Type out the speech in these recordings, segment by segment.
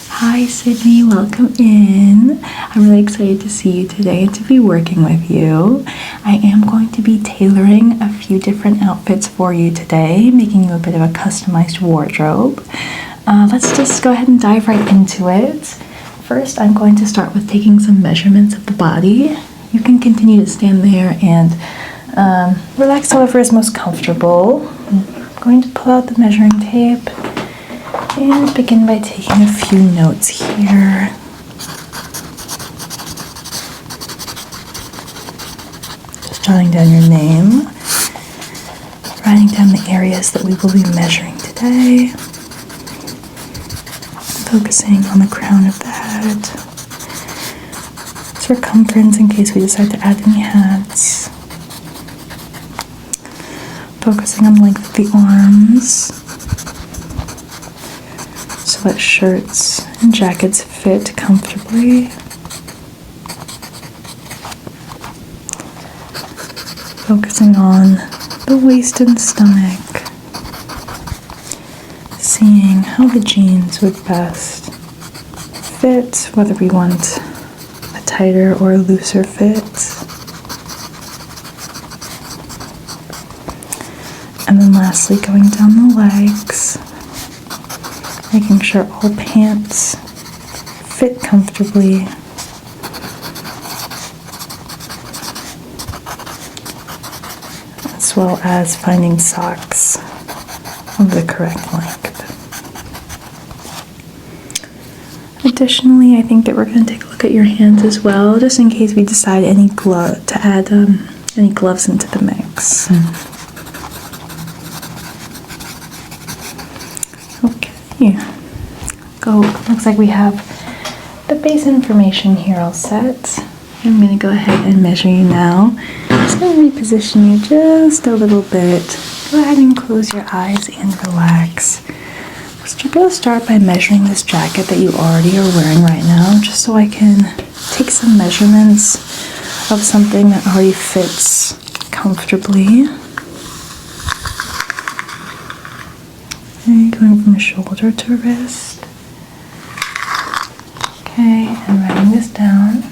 Hi Sydney, welcome in. I'm really excited to see you today and to be working with you. I am going to be tailoring a few different outfits for you today, making you a bit of a customized wardrobe. Let's just go ahead and dive right into it. First, I'm going to start with taking some measurements of the body. You can continue to stand there and relax however is most comfortable. I'm going to pull out the measuring tape and begin by taking a few notes here. Just jotting down your name, writing down the areas that we will be measuring today, focusing on the crown of the head, circumference in case we decide to add any hats, focusing on the length of the arms, so that shirts and jackets fit comfortably. Focusing on the waist and stomach, seeing how the jeans would best fit, whether we want a tighter or a looser fit. And then lastly, going down the legs, making sure all pants fit comfortably. As well as finding socks of the correct length. Additionally, I think that we're going to take a look at your hands as well, just in case we decide to add any gloves into the mix. Looks like we have the base information here all set. I'm going to go ahead and measure you now. I'm just going to reposition you just a little bit. Go ahead and close your eyes and relax. We're going to start by measuring this jacket that you already are wearing right now, just so I can take some measurements of something that already fits comfortably. Okay, going from shoulder to wrist. Okay, and writing this down.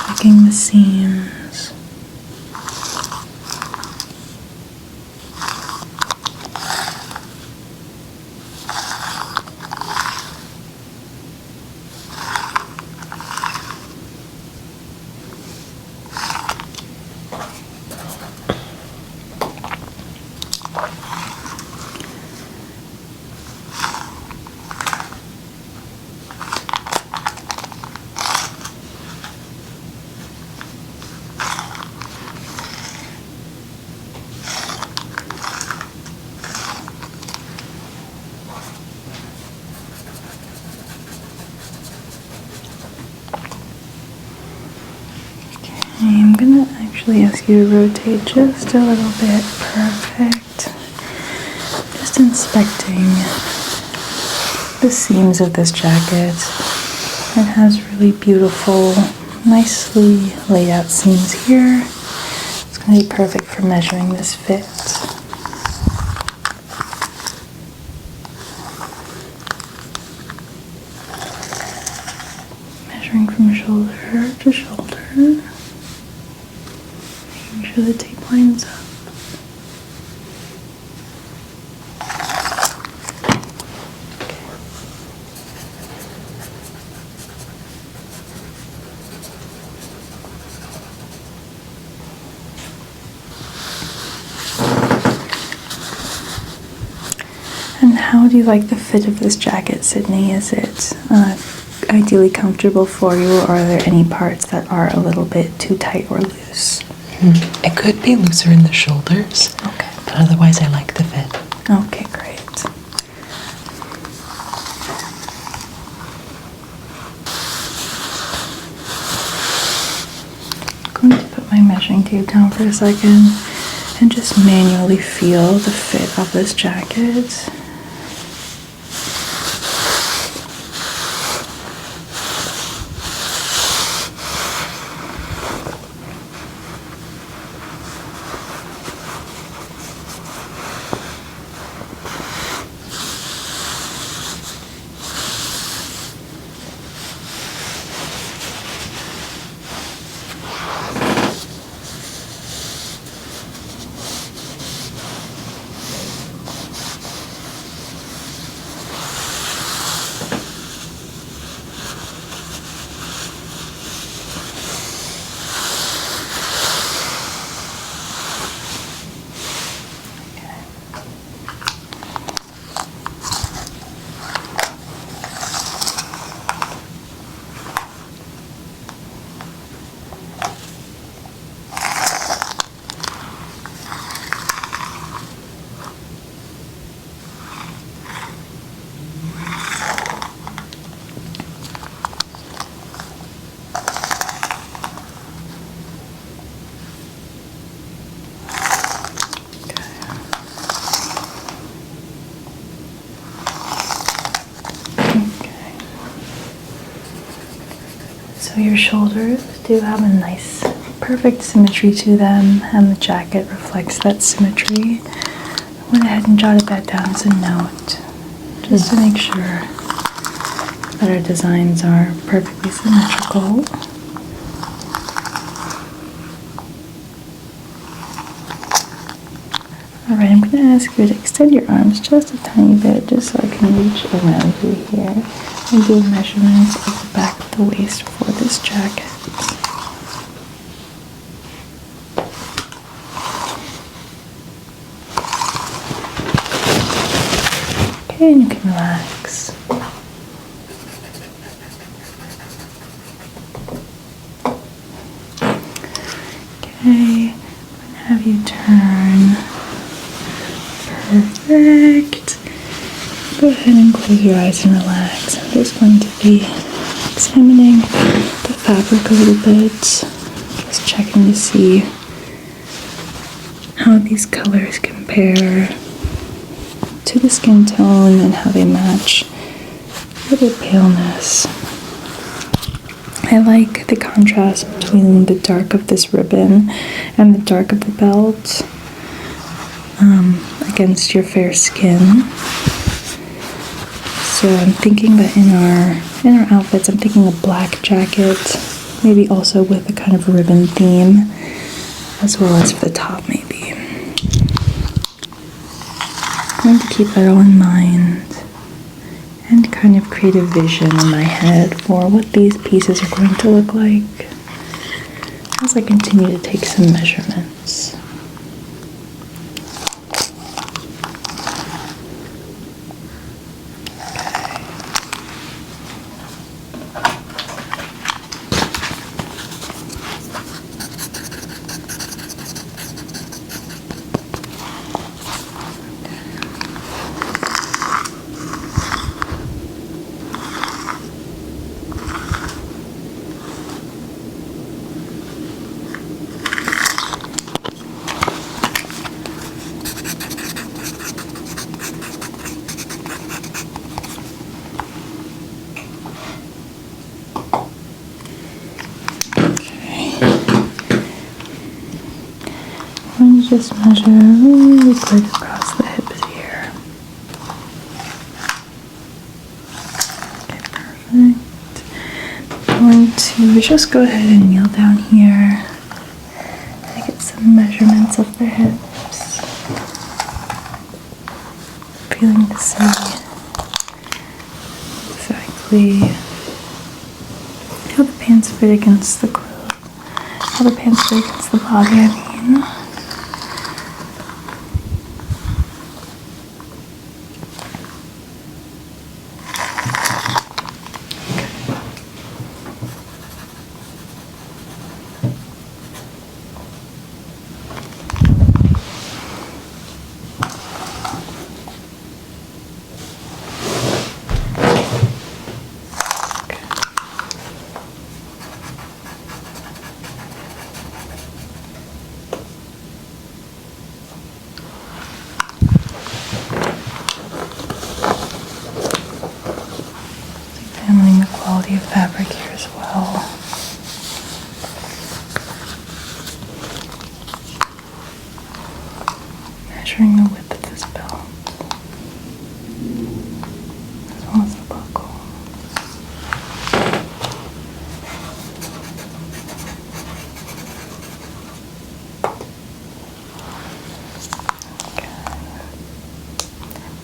Checking the seams. I'm going to actually ask you to rotate just a little bit. Perfect. Just inspecting the seams of this jacket. It has really beautiful, nicely laid out seams here. It's going to be perfect for measuring this fit. Measuring from shoulder to shoulder. Making sure the tape lines up. And how do you like the fit of this jacket, Sydney? Is it ideally comfortable for you, or are there any parts that are a little bit too tight or loose? It could be looser in the shoulders, okay, but otherwise I like the fit. Okay, great. I'm going to put my measuring tape down for a second and just manually feel the fit of this jacket. shoulders do have a nice, perfect symmetry to them, and the jacket reflects that symmetry. I went ahead and jotted that down as a note, just to make sure that our designs are perfectly symmetrical. Alright, I'm going to ask you to extend your arms just a tiny bit, just so I can reach around you here and do measurements of the back of the waist for this jacket. Okay, and you can relax. Okay, I'm going to have you turn. Perfect. Go ahead and close your eyes and relax. I'm just going to be examining the fabric a little bit, just checking to see how these colors compare to the skin tone and how they match with the paleness. I like the contrast between the dark of this ribbon and the dark of the belt against your fair skin. So I'm thinking that in our outfits, I'm thinking a black jacket, maybe also with a kind of ribbon theme, as well as for the top maybe. I'm going to keep that all in mind and kind of create a vision in my head for what these pieces are going to look like as I continue to take some measurements. Just measure really quick across the hips here. Okay, perfect. I'm going to just go ahead and kneel down here and get some measurements of the hips. Feeling to see exactly how the pants fit against the clothes, how the pants fit against the body, I mean. Examining the quality of fabric here as well. Measuring the width of this belt, as well as the buckle.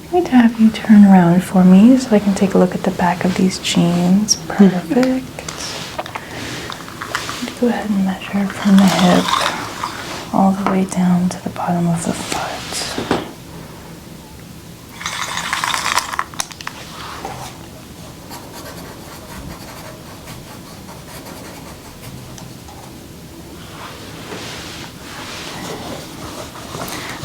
I'm going to have you turn around for me so I can take a look at the back of these jeans. Perfect. Go ahead and measure from the hip all the way down to the bottom of the foot.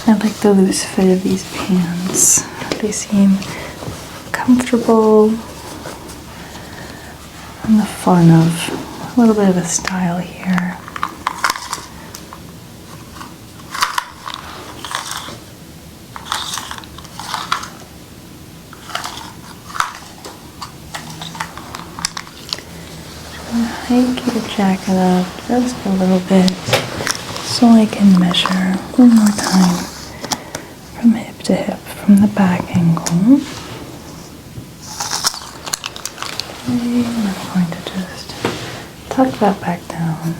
I like the loose fit of these pants. They seem comfortable and the fun of a little bit of a style here. Hike your jacket up just a little bit so I can measure one more time from hip to hip from the back angle. Okay, and I'm going to just tuck that back down.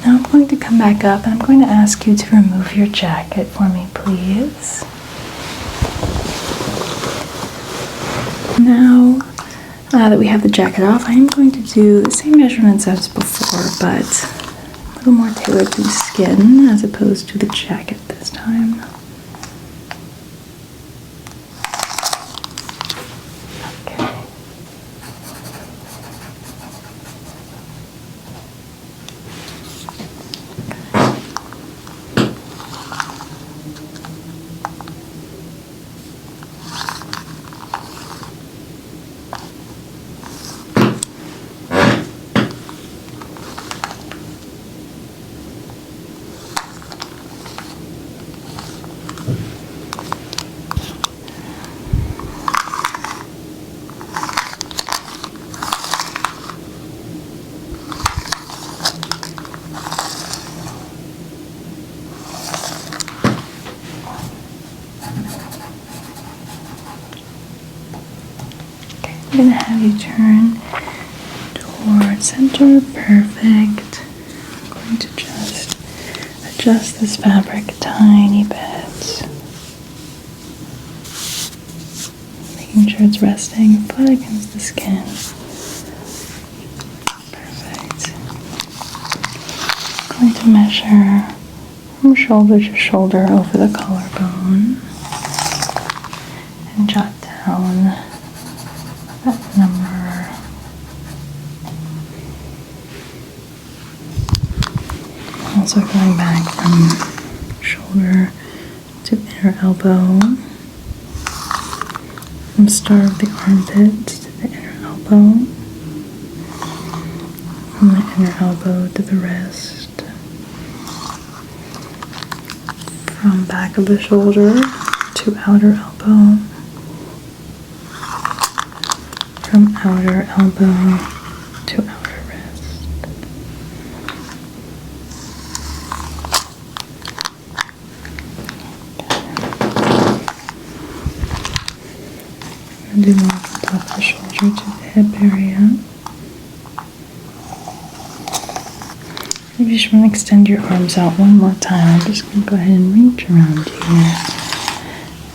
Now I'm going to come back up and I'm going to ask you to remove your jacket for me, please. Now that we have the jacket off, I am going to do the same measurements as before, but a little more tailored to the skin as opposed to the jacket this time. Okay. I'm going to have you turn towards center. Perfect. I'm going to just adjust this fabric a tiny bit. Making sure it's resting flat against the skin. Perfect. I'm going to measure from shoulder to shoulder over the collarbone and jot down that number. Also going back from shoulder to inner elbow, from start of the armpit to the inner elbow, from the inner elbow to the wrist, from back of the shoulder to outer elbow, from outer elbow to outer wrist. And do one from top of the shoulder to the hip area. You just want to extend your arms out one more time. I'm just going to go ahead and reach around here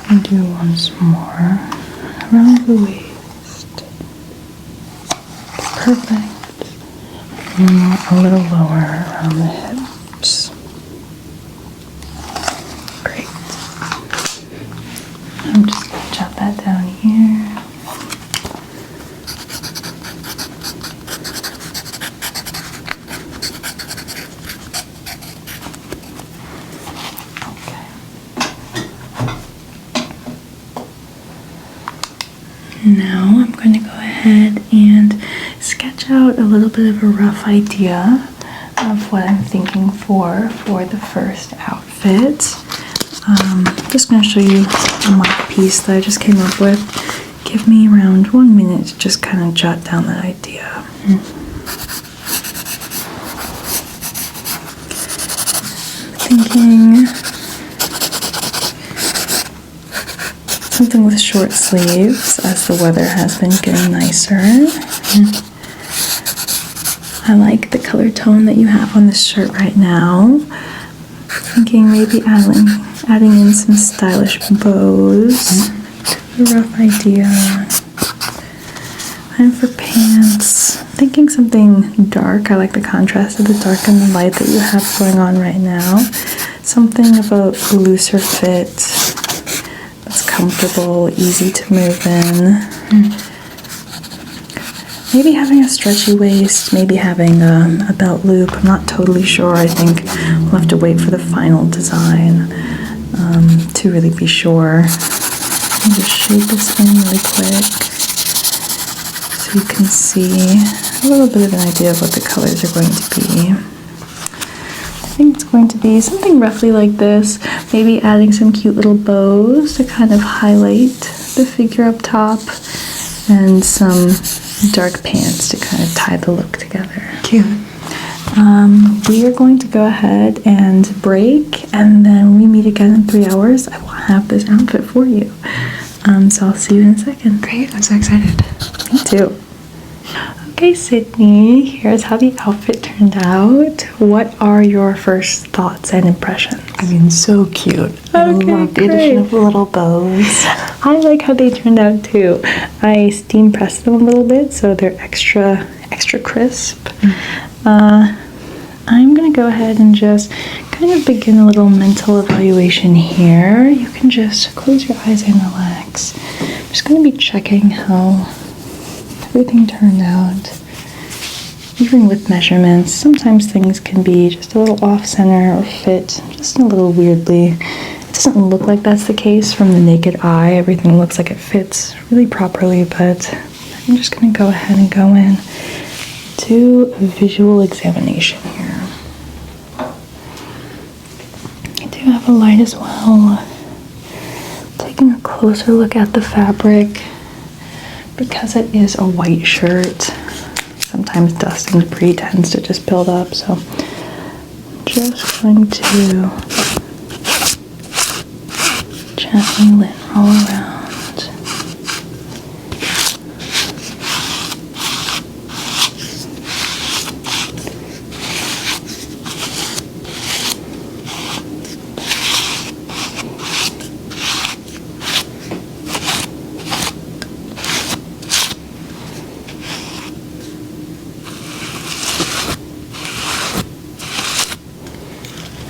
and do once more around the waist. Perfect. And a little lower around the hips. Great. I'm just going to jot that down here. Now I'm going to go ahead and sketch out a little bit of a rough idea of what I'm thinking for the first outfit. Just going to show you a mock piece that I just came up with. Give me around 1 minute to just kind of jot down that idea. Thinking something with short sleeves as the weather has been getting nicer. I like the color tone that you have on this shirt right now. Thinking maybe adding in some stylish bows to the rough idea. And for pants, thinking something dark. I like the contrast of the dark and the light that you have going on right now. Something of a looser fit. Comfortable, easy to move in. Maybe having a stretchy waist, maybe having a belt loop. I'm not totally sure. I think we'll have to wait for the final design to really be sure. I'll just shape this in really quick so you can see a little bit of an idea of what the colors are going to be. I think it's going to be something roughly like this, maybe adding some cute little bows to kind of highlight the figure up top, and some dark pants to kind of tie the look together. Cute. We are going to go ahead and break, and then when we meet again in 3 hours, I will have this outfit for you. So I'll see you in a second. Great, I'm so excited. Me too. Okay, Sydney, here's how the outfit turned out. What are your first thoughts and impressions? I mean, so cute. I love the addition of the little bows. I like how they turned out too. I steam pressed them a little bit so they're extra crisp. I'm gonna go ahead and just kind of begin a little mental evaluation here. You can just close your eyes and relax. I'm just gonna be checking how everything turned out. Even with measurements, sometimes things can be just a little off center or fit just a little weirdly. It doesn't look like that's the case from the naked eye. Everything looks like it fits really properly, but I'm just gonna go ahead and go in to a visual examination here. I do have a light as well. Taking a closer look at the fabric. Because it is a white shirt, sometimes dust and debris tends to just build up, so I'm just going to gently lint roll around.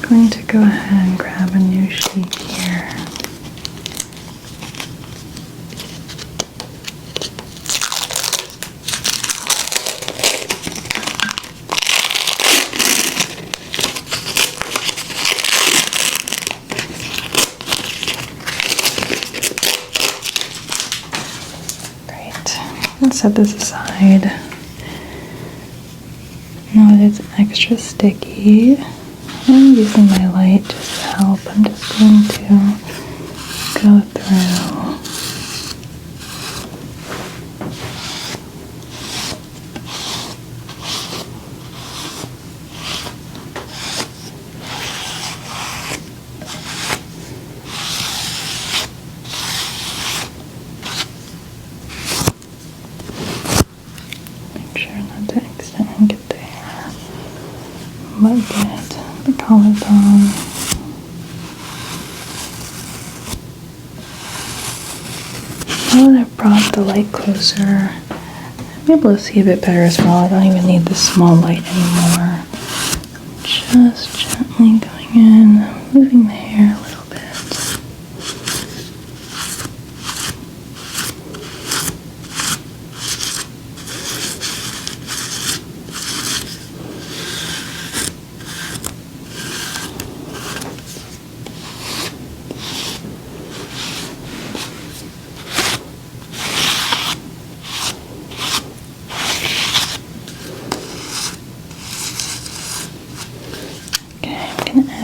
Going to go ahead and grab a new sheet here. Great. Let's set this aside. Now that it's extra sticky, I'm using my light just to help. I'm just going to go through. Make sure not to accidentally get there, but get the collarbone. Now that I've brought the light closer, I'm able to see a bit better as well. I don't even need the small light anymore. Just gently going in, moving the hair a little bit.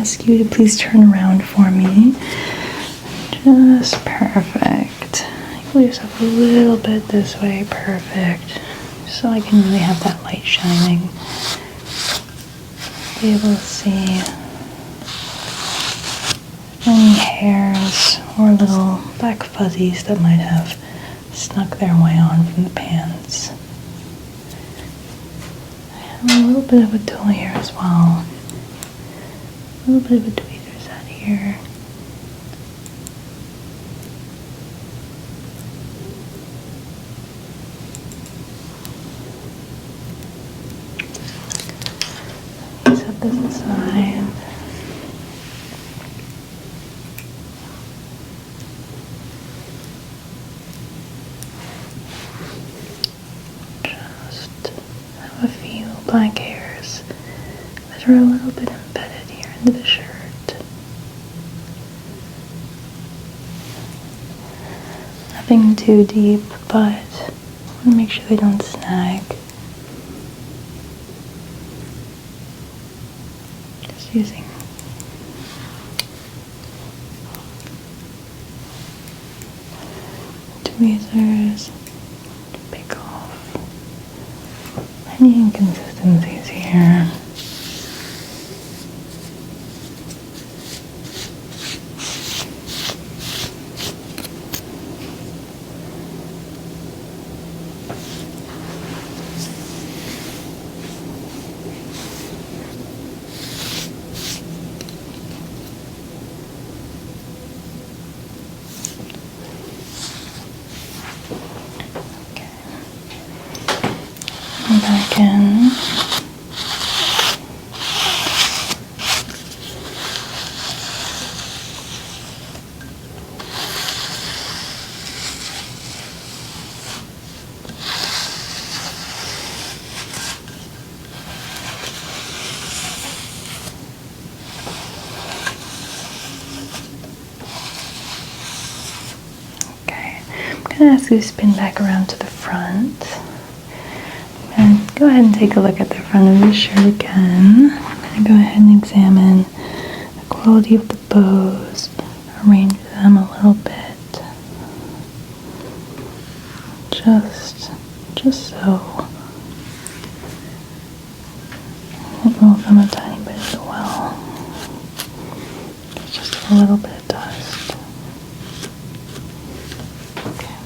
Ask you to please turn around for me. Just perfect. Pull yourself a little bit this way. Perfect. So I can really have that light shining. Be able to see any hairs or little black fuzzies that might have snuck their way on from the pants. I have a little bit of a tulle here as well. A little bit of a tweezer set here. Set this aside. Just have a few black hairs that are a little bit embedded here into the shirt. Nothing too deep, but want to make sure they don't snag. Just using tweezers to pick off any inconsistencies here. Back in. Okay, I'm going to ask you to spin back around to the front. And go ahead and take a look at the front of the shirt again. I'm going to go ahead and examine the quality of the bows, arrange them a little bit. Just so. And move them a tiny bit as well. Just a little bit of dust. Okay.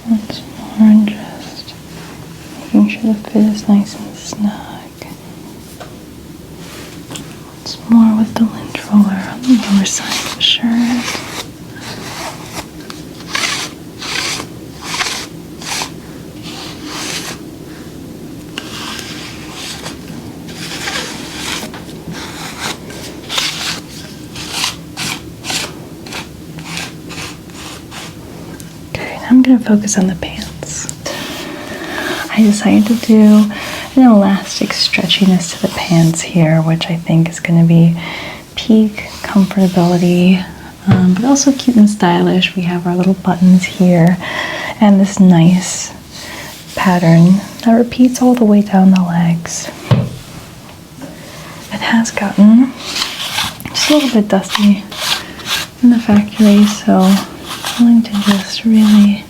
Once more, and just making sure the fit is nice and snug. Once more with the lint roller on the lower side of the shirt. I'm going to focus on the pants. I decided to do an elastic stretchiness to the pants here, which I think is going to be peak comfortability, but also cute and stylish. We have our little buttons here and this nice pattern that repeats all the way down the legs. It has gotten just a little bit dusty in the factory, so I'm going to just really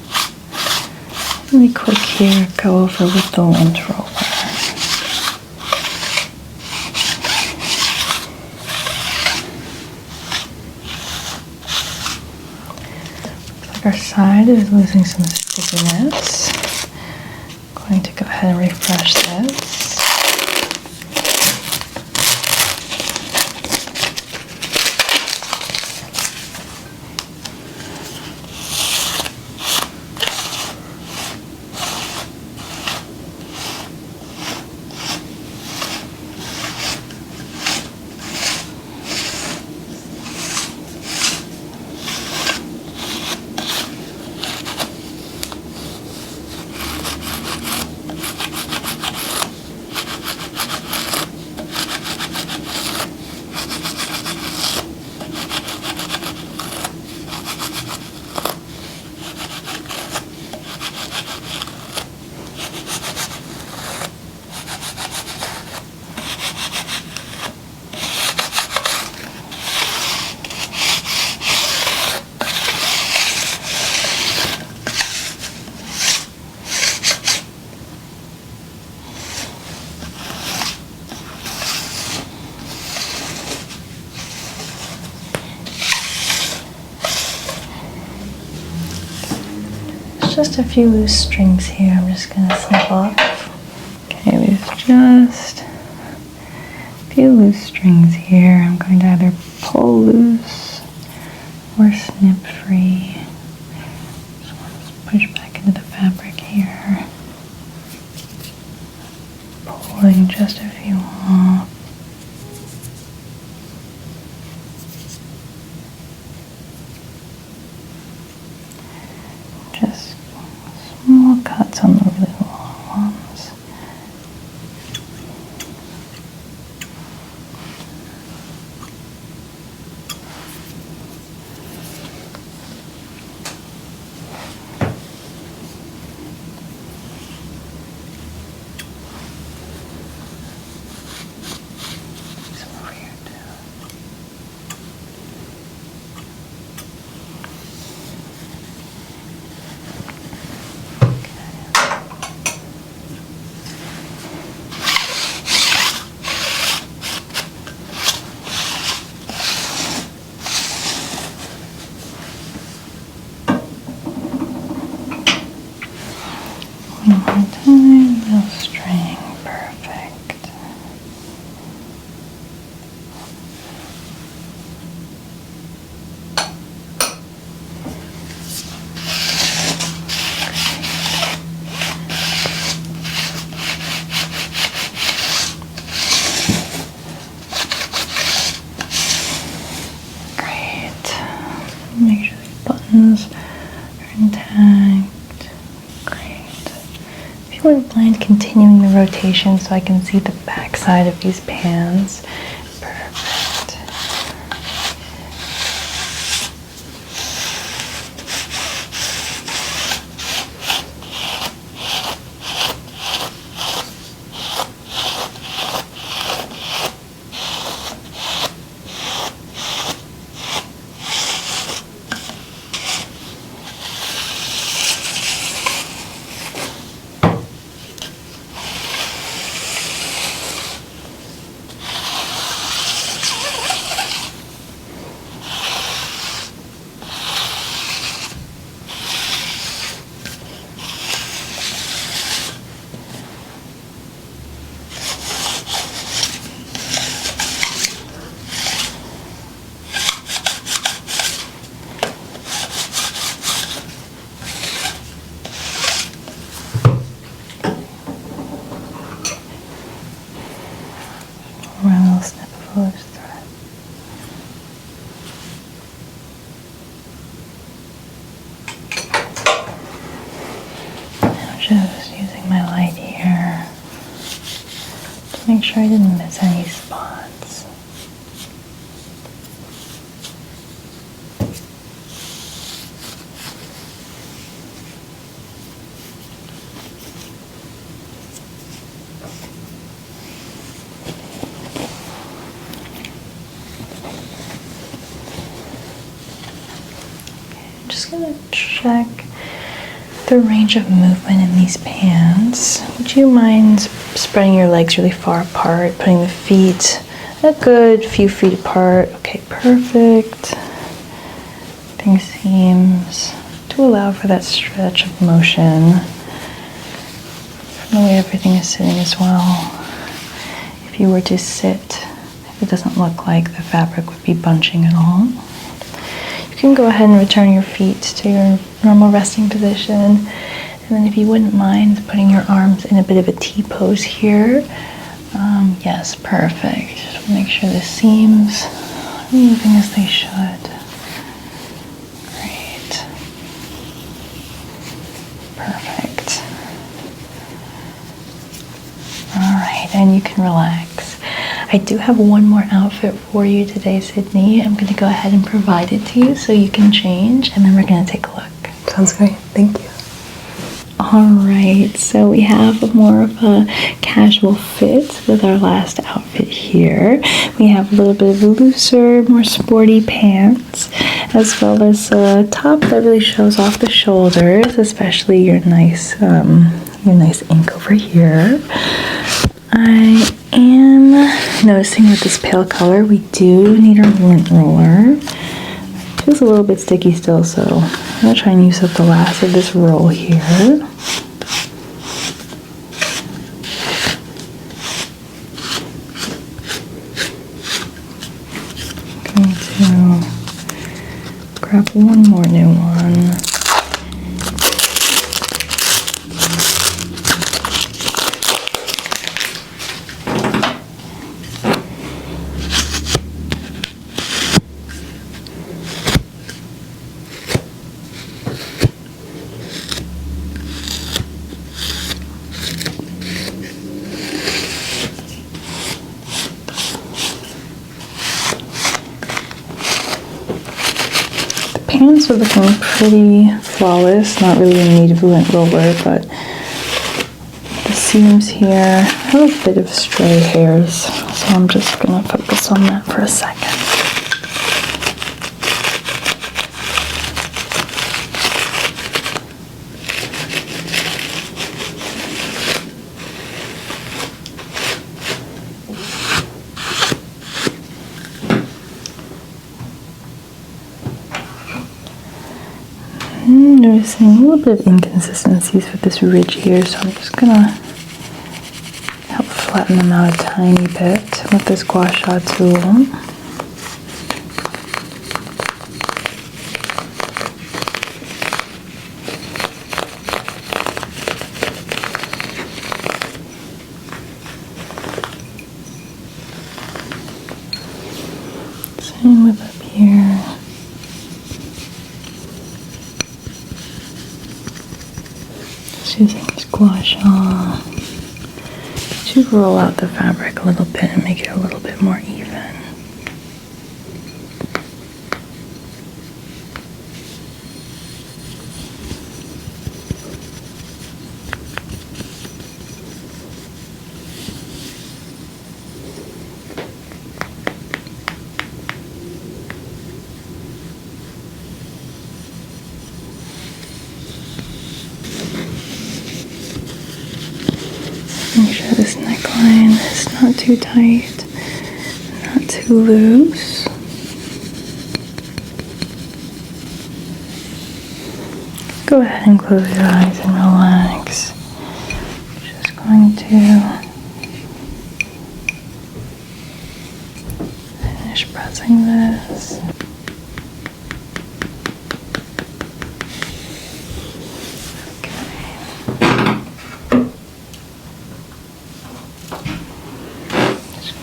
quick here go over with the lint roller. Looks like our side is losing some stickiness. I'm going to go ahead and refresh this. there's just a few loose strings here. I'm just going to snip off. Okay, there's just a few loose strings here. I'm going to either pull loose or snip free. Just want to push back into the fabric here. Pulling just a few off. Just small cuts on the really long ones. Some over here too. One more time, little string, perfect. Great. Make sure these buttons are intact. If you wouldn't mind continuing the rotation so I can see the back side of these pans. Perfect. One little snip of loose thread. I'm just using my light here to make sure I didn't miss any spots. I'm just going to check the range of movement in these pans. Would you mind spreading your legs really far apart, putting the feet a good few feet apart? Okay, perfect. Everything seems to allow for that stretch of motion from the way everything is sitting as well. If you were to sit, it doesn't look like the fabric would be bunching at all. You can go ahead and return your feet to your normal resting position. And then if you wouldn't mind putting your arms in a bit of a T pose here. Yes, perfect. Just make sure the seams are moving as they should. Great. Perfect. All right, and you can relax. I do have one more outfit for you today, Sydney. I'm going to go ahead and provide it to you so you can change, and then we're going to take a look. Sounds great. Thank you. All right, so we have more of a casual fit with our last outfit here. We have a little bit of a looser, more sporty pants, as well as a top that really shows off the shoulders, especially your nice ink over here. I am noticing with this pale color, we do need our lint roller. It feels a little bit sticky still, so going to try and use up the last of this roll here. Going to grab one more new one. Pants are looking pretty flawless, not really in need of a lint roller, but the seams here have a bit of stray hairs, so I'm just going to focus on that for a second. I'm noticing a little bit of inconsistencies with this ridge here, so I'm just gonna help flatten them out a tiny bit with this gua sha tool. Same with up here. Using this gua sha to roll out the fabric a little bit and make it a little bit more even. Make sure this neckline is not too tight, not too loose. Go ahead and close your eyes and relax. Just going to finish pressing this.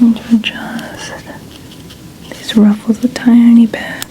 I'm going to adjust these ruffles a tiny bit.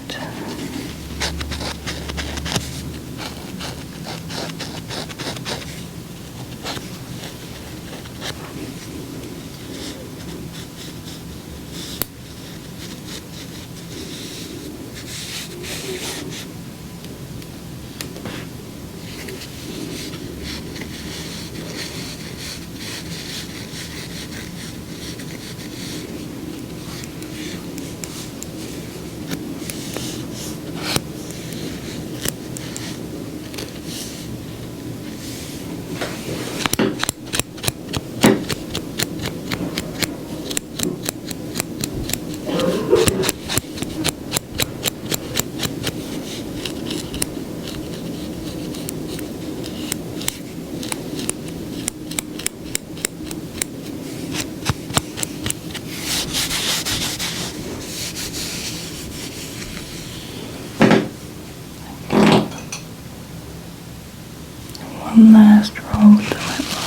One last roll with the wet roller.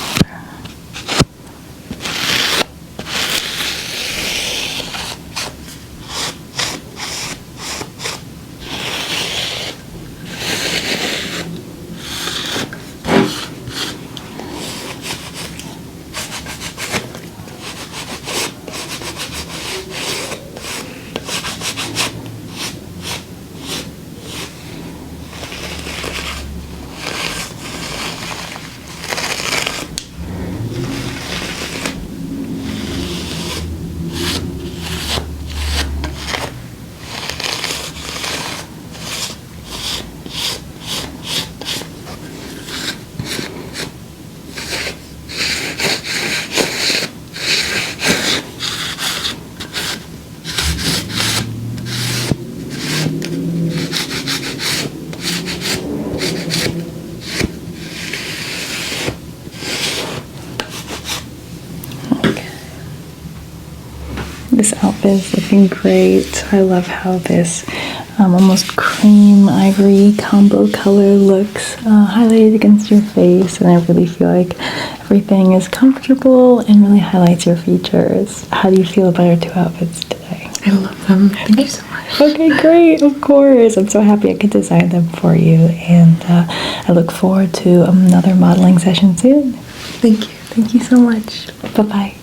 is looking great. I love how this almost cream ivory combo color looks highlighted against your face, and I really feel like everything is comfortable and really highlights your features. How do you feel about our 2 outfits today? I love them. Thank you so much. Okay, great. Of course. I'm so happy I could design them for you, and I look forward to another modeling session soon. Thank you. Thank you so much. Bye-bye.